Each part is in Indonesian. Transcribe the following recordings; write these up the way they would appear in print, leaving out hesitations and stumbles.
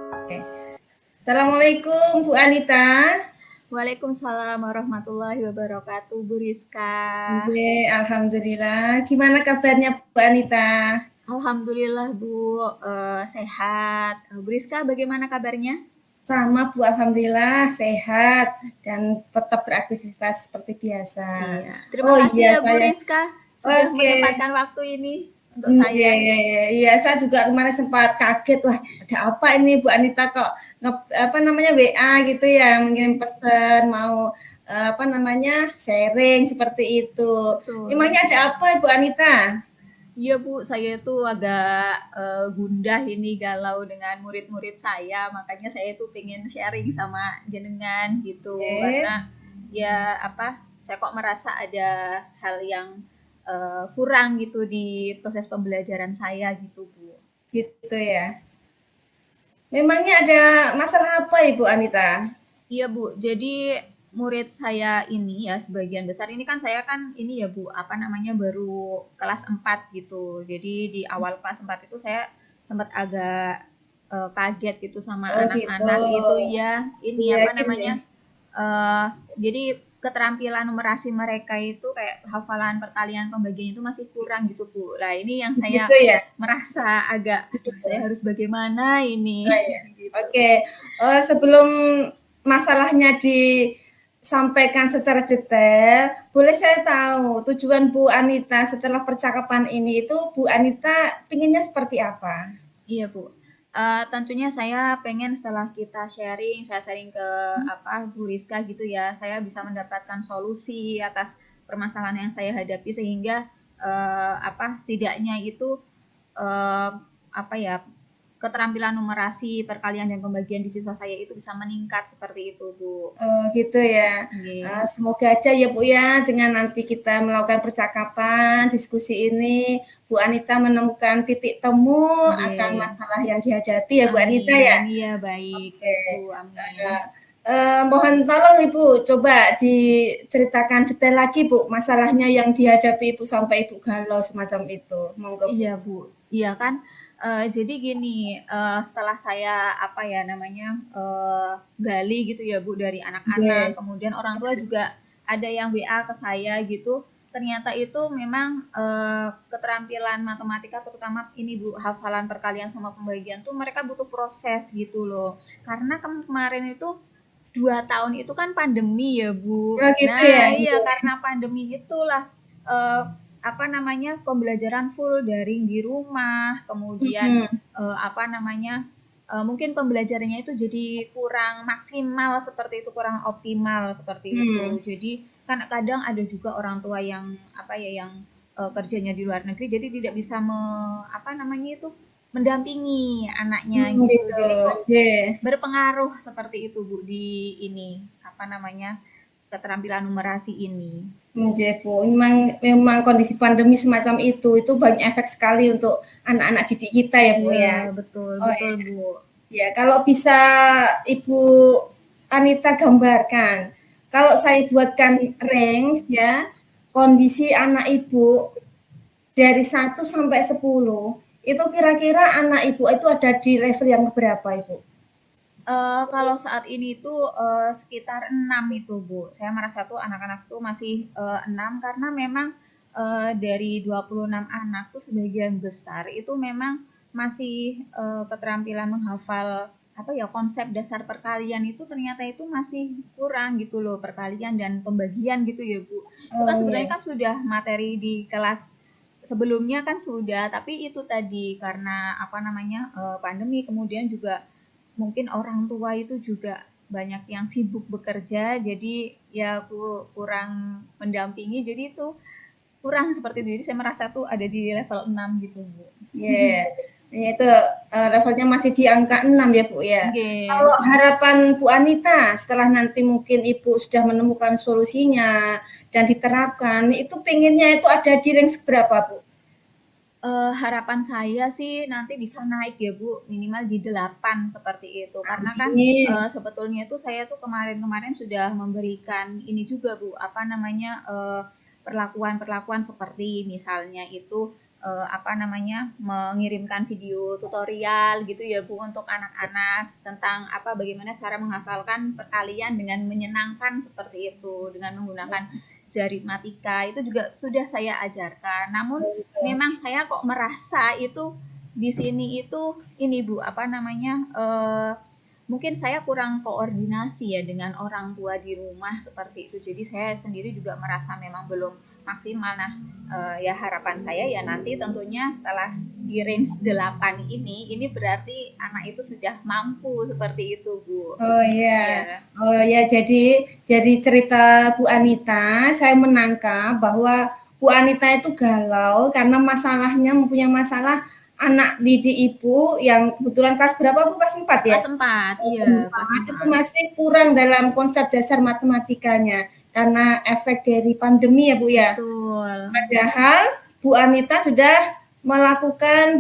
Oke. Assalamualaikum Bu Anita. Waalaikumsalam warahmatullahi wabarakatuh, Bu Rizka. Oke, alhamdulillah. Gimana kabarnya Bu Anita? Alhamdulillah Bu, sehat. Bu Rizka bagaimana kabarnya? Sama Bu, alhamdulillah sehat dan tetap beraktivitas seperti biasa. Iya, terima Oh kasih iya ya Bu saya. Rizka sudah Oke. menyempatkan waktu ini untuk Iya, saya. iya, iya, iya. Saya juga kemarin sempat kaget, wah ada apa ini Bu Anita kok apa namanya WA gitu ya, mengirim pesan mau apa namanya sharing seperti itu. Betul. Emangnya ada apa Bu Anita? Iya Bu, saya itu agak gundah ini galau dengan murid-murid saya, makanya saya itu pengen sharing sama jenengan gitu, karena Eh, ya apa, saya kok merasa ada hal yang kurang gitu di proses pembelajaran saya gitu Bu. gitu ya. Memangnya ada masalah apa Ibu Anita? Iya Bu, jadi murid saya ini ya sebagian besar ini kan saya kan ini ya Bu, apa namanya baru kelas 4 gitu. Jadi di awal kelas 4 itu saya sempat agak kaget gitu sama Oh gitu. anak-anak itu ya. Ini Iya apa gini. namanya? eh jadi keterampilan numerasi mereka itu kayak hafalan perkalian pembagian itu masih kurang gitu Bu. Lah ini yang saya Gitu ya. merasa agak aduh saya harus bagaimana ini Oh, iya. gitu. Oke. Sebelum masalahnya disampaikan secara detail, boleh saya tahu tujuan Bu Anita setelah percakapan ini itu Bu Anita pinginnya seperti apa? Iya, Bu. Tentunya saya pengen setelah kita sharing, saya sharing ke apa Bu Rizka gitu ya, saya bisa mendapatkan solusi atas permasalahan yang saya hadapi sehingga apa setidaknya itu eh, apa ya keterampilan numerasi, perkalian dan pembagian di siswa saya itu bisa meningkat seperti itu, Bu. Oh, gitu ya. Nggih. Semoga aja ya Bu ya, dengan nanti kita melakukan percakapan, diskusi ini, Bu Anita menemukan titik temu akan Nggih. masalah yang dihadapi ya Bu Anita ya. Amin. Iya, baik, Oke. Bu. Amin. Eh, Mohon tolong Ibu, coba diceritakan detail lagi Bu, masalahnya yang dihadapi Ibu sampai Ibu galau semacam itu. Monggo Bu. Iya, Bu. Iya kan, jadi gini, setelah saya, apa ya namanya, gali gitu ya, Bu, dari anak-anak, Oke. kemudian orang tua juga ada yang WA ke saya gitu, ternyata itu memang, keterampilan matematika terutama ini, Bu, hafalan perkalian sama pembagian tuh mereka butuh proses gitu loh. Karena kan kemarin itu 2 tahun itu kan pandemi ya, Bu. Oh gitu ya. Nah, iya Iya. karena pandemi itulah eh, apa namanya pembelajaran full daring di rumah, kemudian Mhm. apa namanya mungkin pembelajarannya itu jadi kurang maksimal seperti itu, kurang optimal seperti itu. Hmm. Jadi kan kadang ada juga orang tua yang apa ya yang kerjanya di luar negeri, jadi tidak bisa apa namanya itu mendampingi anaknya Hmm, gitu. gitu. Jadi kok Oke. berpengaruh seperti itu Bu di ini apa namanya keterampilan numerasi ini. Nggih, Bu. Memang kondisi pandemi semacam itu banyak efek sekali untuk anak-anak didik kita ya, Bu Iya ya. betul Oh betul Bu. ya, kalau bisa Ibu Anita gambarkan, kalau saya buatkan range ya, kondisi anak Ibu dari 1 sampai 10, itu kira-kira anak Ibu itu ada di level yang berapa, Ibu? Kalau saat ini tuh sekitar 6 itu Bu. Saya merasa tuh anak-anak tuh masih 6 karena memang dari 26 anak tuh sebagian besar itu memang masih keterampilan menghafal apa ya konsep dasar perkalian itu ternyata itu masih kurang gitu loh perkalian dan pembagian gitu ya Bu. Itu kan Oh sebenarnya ya. kan sudah materi di kelas sebelumnya kan sudah, tapi itu tadi karena apa namanya pandemi kemudian juga mungkin orang tua itu juga banyak yang sibuk bekerja, jadi ya aku kurang mendampingi, jadi itu kurang seperti itu. Jadi saya merasa tuh ada di level 6 gitu, Bu. Ya, ya itu levelnya masih di angka 6 ya Bu ya. Oke. Kalau harapan Bu Anita setelah nanti mungkin Ibu sudah menemukan solusinya dan diterapkan, itu pengennya itu ada di range berapa Bu? Harapan saya sih nanti bisa naik ya Bu, minimal di 8 seperti itu. Karena kan Amin. sebetulnya itu saya tuh kemarin-kemarin sudah memberikan ini juga Bu, apa namanya perlakuan-perlakuan seperti misalnya itu apa namanya, mengirimkan video tutorial gitu ya Bu untuk anak-anak tentang apa bagaimana cara menghafalkan perkalian dengan menyenangkan seperti itu dengan menggunakan Jaritmatika itu juga sudah saya ajarkan. Namun memang saya kok merasa itu di sini itu ini Bu apa namanya mungkin saya kurang koordinasi ya dengan orang tua di rumah seperti itu. Jadi saya sendiri juga merasa memang belum maksimal. Nah, ya harapan saya ya nanti tentunya setelah di range 8 ini berarti anak itu sudah mampu seperti itu, Bu. Oh iya. Ya. Oh ya, jadi cerita Bu Anita, saya menangkap bahwa Bu Anita itu galau karena mempunyai masalah anak didik ibu yang kebetulan kelas berapa Bu? Kelas 4 ya? Kelas 4, iya, kelas 4 itu 4. masih kurang dalam konsep dasar matematikanya karena efek dari pandemi ya Bu ya. Betul. Padahal Bu Anita sudah melakukan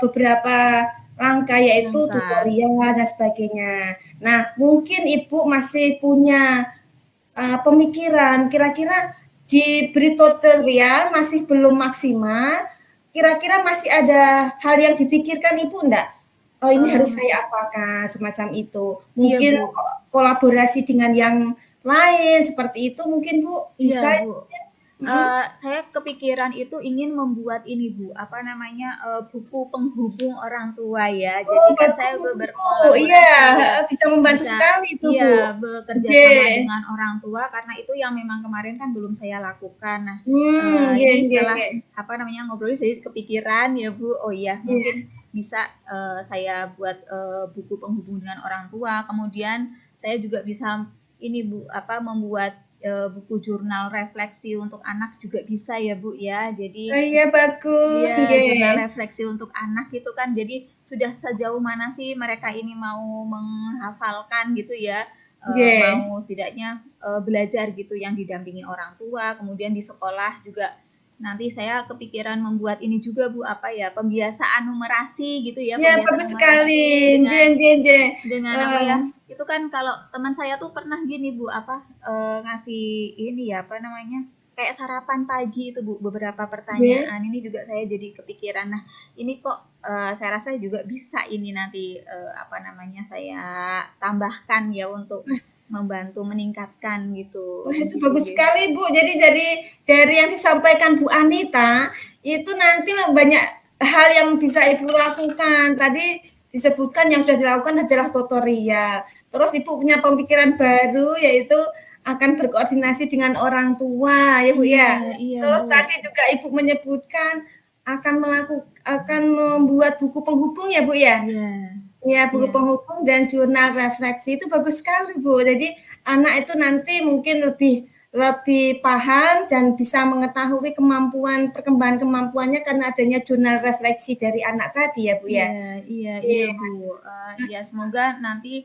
beberapa langkah yaitu tutorial dan sebagainya. Nah, mungkin Ibu masih punya pemikiran kira-kira diberi tutorial masih belum maksimal, kira-kira masih ada hal yang dipikirkan Ibu enggak? Oh ini harus saya apakan, semacam itu. Mungkin Iya, Bu. kolaborasi dengan yang lain seperti itu mungkin Bu bisa. Iya, Bu. Saya kepikiran itu ingin membuat ini Bu, apa namanya buku penghubung orang tua ya. Jadi kan saya berkolaborasi. Iya, bisa membantu sekali itu Bu. Iya, bekerja sama dengan orang tua karena itu yang memang kemarin kan belum saya lakukan. Nah, ini setelah apa namanya ngobrol jadi kepikiran ya Bu. Oh iya, mungkin bisa saya buat buku penghubung dengan orang tua. Kemudian saya juga bisa ini Bu, apa membuat buku jurnal refleksi untuk anak juga bisa ya Bu ya. Jadi iya bagus. Ya, jurnal refleksi untuk anak itu kan jadi sudah sejauh mana sih mereka ini mau menghafalkan gitu ya. Mau setidaknya belajar gitu yang didampingi orang tua, kemudian di sekolah juga nanti saya kepikiran membuat ini juga Bu apa ya pembiasaan numerasi gitu ya. Ya bagus sekali. Dengan apa ya? Itu kan kalau teman saya tuh pernah gini Bu apa ngasih ini ya apa namanya kayak sarapan pagi itu Bu beberapa pertanyaan ini juga saya jadi kepikiran. Nah ini kok saya rasa juga bisa ini nanti apa namanya saya tambahkan ya untuk membantu meningkatkan gitu. Wah, itu bagus sekali Bu. Jadi dari yang disampaikan Bu Anita itu nanti banyak hal yang bisa Ibu lakukan. Tadi disebutkan yang sudah dilakukan adalah tutorial. Terus Ibu punya pemikiran baru yaitu akan berkoordinasi dengan orang tua ya Bu ya. Terus Bu. Tadi juga Ibu menyebutkan akan membuat buku penghubung ya Bu ya. Ya, buku penghubung dan jurnal refleksi itu bagus sekali Bu. Jadi anak itu nanti mungkin lebih paham dan bisa mengetahui perkembangan kemampuannya karena adanya jurnal refleksi dari anak tadi ya Bu ya. Iya Bu. Ya semoga nanti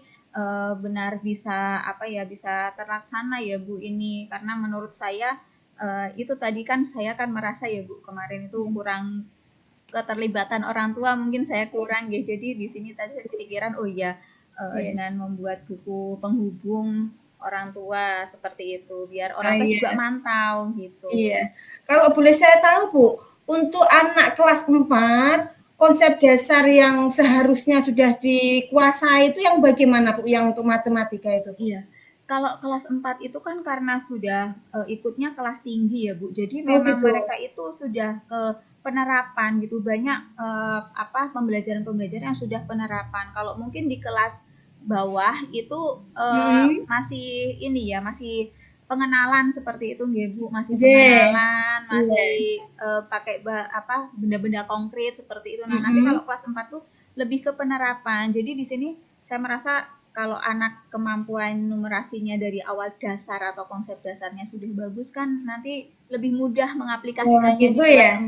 benar bisa bisa terlaksana ya Bu ini karena menurut saya itu tadi kan saya kan merasa ya Bu kemarin itu kurang keterlibatan orang tua mungkin saya kurang ya. Jadi di sini tadi saya kepikiran dengan membuat buku penghubung orang tua seperti itu biar orang tua juga mantau gitu. Iya. Kalau boleh saya tahu Bu, untuk anak kelas 4 konsep dasar yang seharusnya sudah dikuasai itu yang bagaimana Bu yang untuk matematika itu? Iya. Kalau kelas 4 itu kan karena sudah ikutnya kelas tinggi ya Bu. Jadi memang mereka itu sudah ke penerapan gitu banyak pembelajaran yang sudah penerapan. Kalau mungkin di kelas bawah itu masih ini ya masih pengenalan seperti itu ya Bu masih pengenalan masih pakai benda-benda konkret seperti itu. Nah nanti kalau kelas 4 tuh lebih ke penerapan. Jadi di sini saya merasa kalau anak kemampuan numerasinya dari awal dasar atau konsep dasarnya sudah bagus kan nanti lebih mudah mengaplikasikannya gitu ya.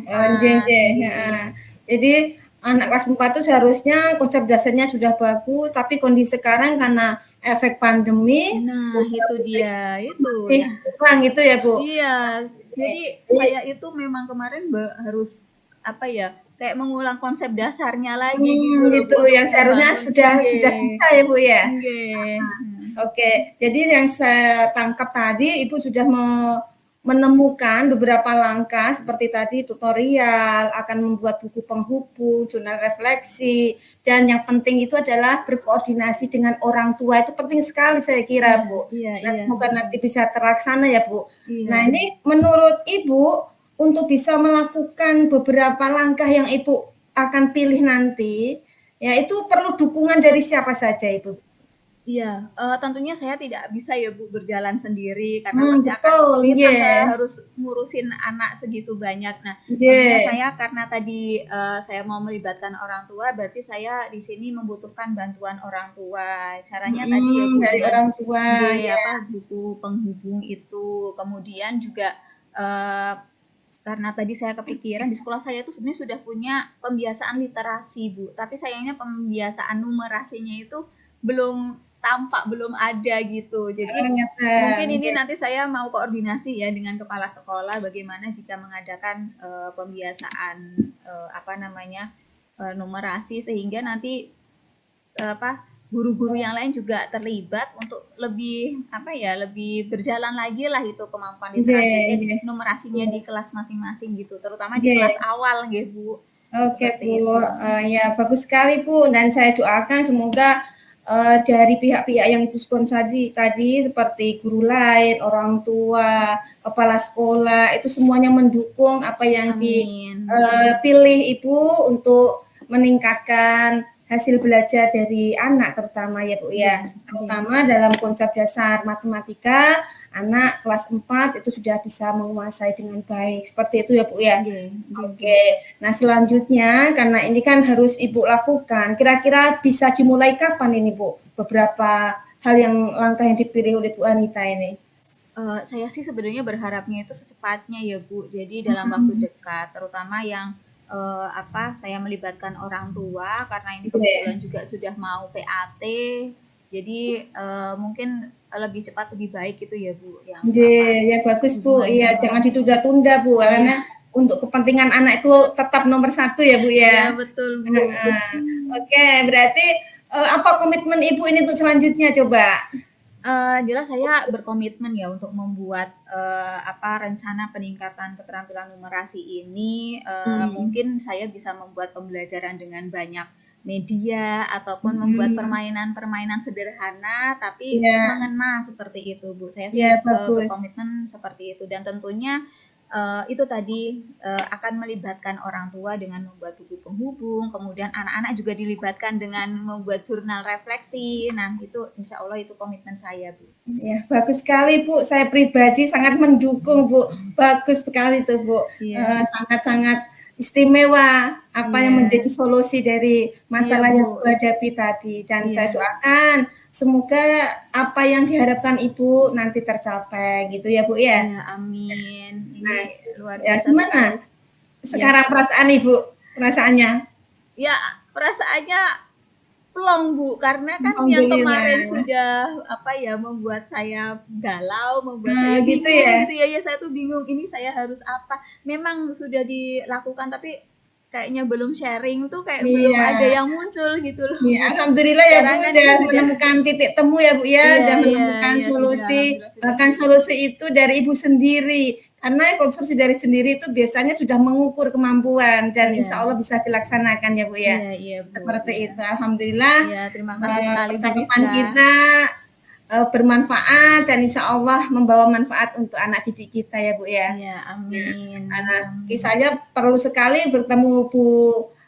Jadi anak kelas 4 itu seharusnya konsep dasarnya sudah bagus tapi kondisi sekarang karena efek pandemi itu dia itu kurang itu ya Bu. Iya. Jadi saya itu memang kemarin harus kayak mengulang konsep dasarnya lagi gitu yang seharusnya sudah bisa ya Bu ya. Oke, jadi yang saya tangkap tadi Ibu sudah menemukan beberapa langkah seperti tadi tutorial, akan membuat buku penghubung, jurnal refleksi, dan yang penting itu adalah berkoordinasi dengan orang tua. Itu penting sekali saya kira, Bu. Nah, semoga nanti bisa terlaksana ya, Bu. Nah, ini menurut Ibu, untuk bisa melakukan beberapa langkah yang Ibu akan pilih nanti, ya itu perlu dukungan dari siapa saja, Ibu? Iya, tentunya saya tidak bisa ya Bu berjalan sendiri karena pasti akan Betul, kesulitan, saya yeah. harus ngurusin anak segitu banyak. Nah, tentunya Yeah. saya karena tadi saya mau melibatkan orang tua, berarti saya di sini membutuhkan bantuan orang tua. Caranya tadi ya Bu Dari dengan orang tua, apa buku penghubung itu, kemudian juga karena tadi saya kepikiran di sekolah saya itu sebenarnya sudah punya pembiasaan literasi Bu, tapi sayangnya pembiasaan numerasinya itu belum tampak, belum ada gitu. Jadi mungkin ini nanti saya mau koordinasi ya dengan kepala sekolah bagaimana jika mengadakan pembiasaan numerasi sehingga nanti guru-guru yang lain juga terlibat untuk lebih lebih berjalan lagi lah itu kemampuan literasi numerasinya di kelas masing-masing gitu, terutama di kelas awal ya Bu. Oke Bu, ya bagus sekali Bu, dan saya doakan semoga dari pihak-pihak yang Ibu sponsori tadi seperti guru lain, orang tua, kepala sekolah itu semuanya mendukung apa yang dipilih Ibu untuk meningkatkan hasil belajar dari anak terutama ya Bu ya. Terutama dalam konsep dasar matematika, anak kelas 4 itu sudah bisa menguasai dengan baik. Seperti itu ya Bu ya. Oke. Nah, selanjutnya karena ini kan harus Ibu lakukan, kira-kira bisa dimulai kapan ini Bu? Beberapa hal yang langkah yang dipilih oleh Bu Anita ini. Saya sih sebenarnya berharapnya itu secepatnya ya Bu. Jadi dalam waktu dekat, terutama yang saya melibatkan orang tua karena ini kebetulan juga sudah mau PAT. Jadi mungkin lebih cepat lebih baik itu ya Bu. Ya bagus Bu. Iya, jangan ditunda-tunda Bu, karena untuk kepentingan anak itu tetap nomor 1 ya Bu ya. Iya betul Bu. Oke, berarti apa komitmen Ibu ini untuk selanjutnya coba? Jelas saya berkomitmen ya untuk membuat rencana peningkatan keterampilan numerasi ini. Mungkin saya bisa membuat pembelajaran dengan banyak media ataupun membuat permainan-permainan sederhana tapi mengena seperti itu Bu. Saya sih berkomitmen seperti itu, dan tentunya itu tadi akan melibatkan orang tua dengan membuat buku penghubung, kemudian anak-anak juga dilibatkan dengan membuat jurnal refleksi. Nah, itu insya Allah itu komitmen saya Bu. Ya, bagus sekali Bu. Saya pribadi sangat mendukung Bu. Bagus sekali itu Bu. Sangat-sangat istimewa apa yang menjadi solusi dari masalah yang Ibu hadapi tadi, dan saya doakan semoga apa yang diharapkan Ibu nanti tercapai gitu ya Bu ya. Amin. Nah, luar biasa. Gimana sekarang perasaan Ibu? Perasaannya? Ya, perasaannya plong Bu, karena kan yang kemarin sudah membuat saya galau, membuat saya bingung gitu ya. Saya tuh bingung ini saya harus apa. Memang sudah dilakukan tapi kayaknya belum sharing tuh kayak belum ada yang muncul gitu loh. Ya, alhamdulillah ya Bu, sudah menemukan titik temu ya Bu ya, sudah menemukan solusi. Bahkan solusi itu dari Ibu sendiri. Karena konstruksi dari sendiri itu biasanya sudah mengukur kemampuan dan insya Allah bisa dilaksanakan ya Bu ya. Iya, Bu. Seperti itu. Alhamdulillah. Terima kasih sekali percakapan kita bermanfaat dan insya Allah membawa manfaat untuk anak didik kita ya Bu ya. Iya, amin. Saya perlu sekali bertemu Bu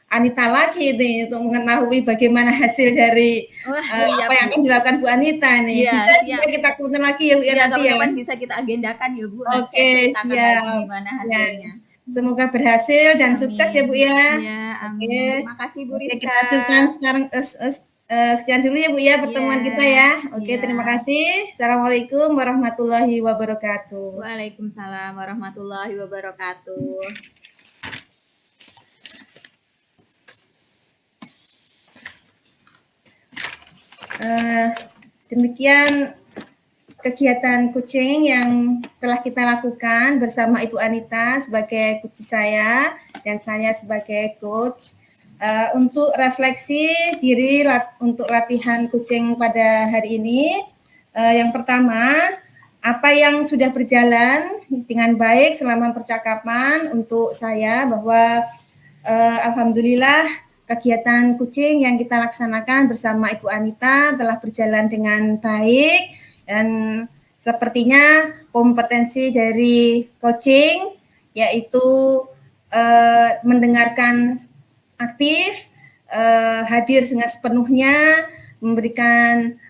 Anita lagi nih untuk mengetahui bagaimana hasil dari apa yang akan dilakukan Bu Anita nih. Bisa kita kumpulkan lagi ya Bu ya nanti ya. Bisa kita agendakan ya Bu. Oke, siap. Gimana hasilnya. Semoga berhasil dan sukses ya Bu ya. Iya, amin. Terima kasih Bu Rizka. Kita cukupkan sekarang sekian dulu ya Bu ya pertemuan kita ya. Oke, terima kasih. Assalamualaikum warahmatullahi wabarakatuh. Waalaikumsalam warahmatullahi wabarakatuh. Demikian kegiatan coaching yang telah kita lakukan bersama Ibu Anita sebagai coach saya dan saya sebagai coach untuk refleksi diri untuk latihan coaching pada hari ini. Yang pertama apa yang sudah berjalan dengan baik selama percakapan untuk saya bahwa alhamdulillah kegiatan coaching yang kita laksanakan bersama Ibu Anita telah berjalan dengan baik dan sepertinya kompetensi dari coaching yaitu mendengarkan aktif, hadir dengan sepenuhnya, memberikan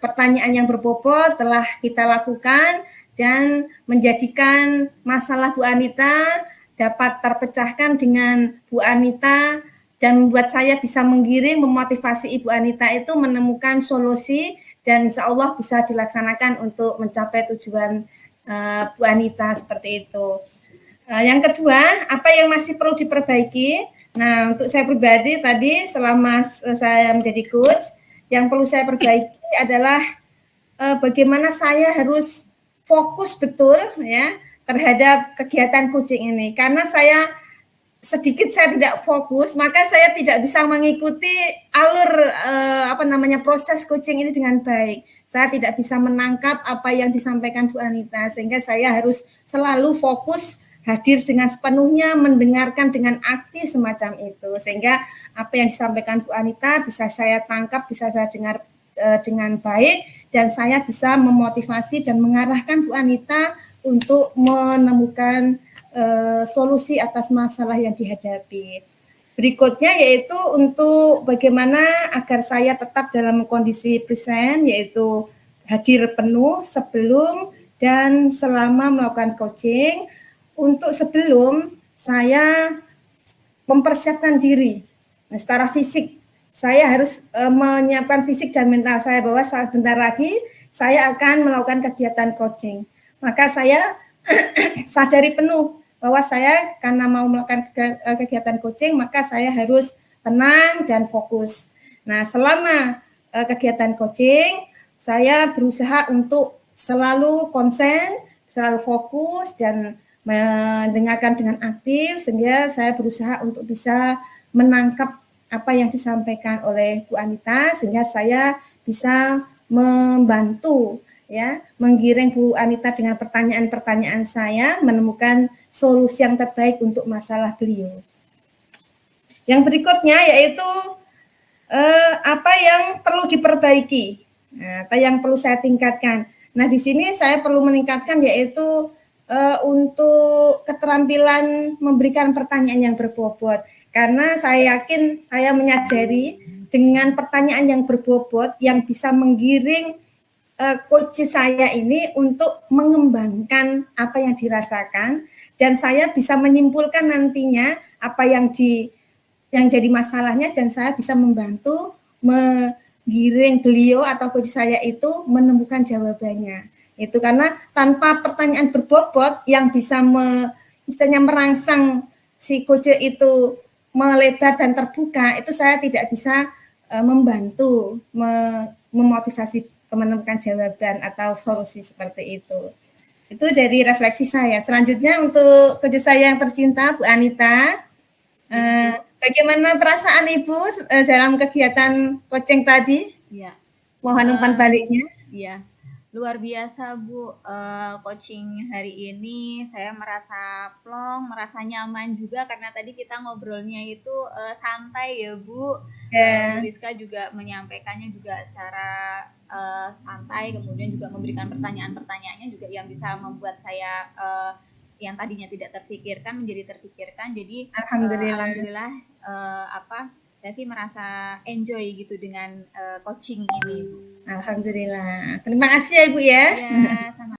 pertanyaan yang berbobot telah kita lakukan dan menjadikan masalah Bu Anita dapat terpecahkan dengan Bu Anita dan membuat saya bisa menggiring, memotivasi Ibu Anita itu menemukan solusi dan insya Allah bisa dilaksanakan untuk mencapai tujuan Bu Anita seperti itu. Yang kedua, apa yang masih perlu diperbaiki? Nah, untuk saya pribadi tadi selama saya menjadi coach, yang perlu saya perbaiki adalah bagaimana saya harus fokus betul ya terhadap kegiatan coaching ini. Karena saya tidak fokus, maka saya tidak bisa mengikuti alur proses coaching ini dengan baik. Saya tidak bisa menangkap apa yang disampaikan Bu Anita, sehingga saya harus selalu fokus hadir dengan sepenuhnya, mendengarkan dengan aktif semacam itu, sehingga apa yang disampaikan Bu Anita bisa saya tangkap, bisa saya dengar dengan baik, dan saya bisa memotivasi dan mengarahkan Bu Anita untuk menemukan solusi atas masalah yang dihadapi. Berikutnya yaitu untuk bagaimana agar saya tetap dalam kondisi present, yaitu hadir penuh sebelum dan selama melakukan coaching. Untuk sebelum saya mempersiapkan diri secara fisik, saya harus menyiapkan fisik dan mental saya bahwa sebentar lagi saya akan melakukan kegiatan coaching. Maka saya sadari penuh bahwa saya karena mau melakukan kegiatan coaching, maka saya harus tenang dan fokus. Nah, selama kegiatan coaching, saya berusaha untuk selalu konsen, selalu fokus, dan mendengarkan dengan aktif, sehingga saya berusaha untuk bisa menangkap apa yang disampaikan oleh Bu Anita, sehingga saya bisa membantu ya, menggiring Bu Anita dengan pertanyaan-pertanyaan saya, menemukan solusi yang terbaik untuk masalah beliau. Yang berikutnya yaitu apa yang perlu diperbaiki, atau yang perlu saya tingkatkan. Nah, di sini saya perlu meningkatkan yaitu untuk keterampilan memberikan pertanyaan yang berbobot. Karena saya yakin, saya menyadari dengan pertanyaan yang berbobot yang bisa menggiring coach saya ini untuk mengembangkan apa yang dirasakan, dan saya bisa menyimpulkan nantinya apa yang jadi masalahnya, dan saya bisa membantu menggiring beliau atau coach saya itu menemukan jawabannya. Itu karena tanpa pertanyaan berbobot yang bisa misalnya merangsang si coach itu melebar dan terbuka, itu saya tidak bisa membantu memotivasi menemukan jawaban atau solusi seperti itu. Itu dari refleksi saya. Selanjutnya untuk coach saya yang tercinta, Bu Anita, bagaimana perasaan Ibu dalam kegiatan coaching tadi? Iya. Mohon umpan baliknya. Iya. Luar biasa Bu, coaching hari ini saya merasa plong, merasa nyaman juga karena tadi kita ngobrolnya itu santai ya Bu. Bu Rizka juga menyampaikannya juga secara santai, kemudian juga memberikan pertanyaan-pertanyaannya juga yang bisa membuat saya yang tadinya tidak terpikirkan menjadi terpikirkan. Jadi alhamdulillah saya sih merasa enjoy gitu dengan coaching ini. Alhamdulillah. Terima kasih ya Ibu ya. Iya, sama.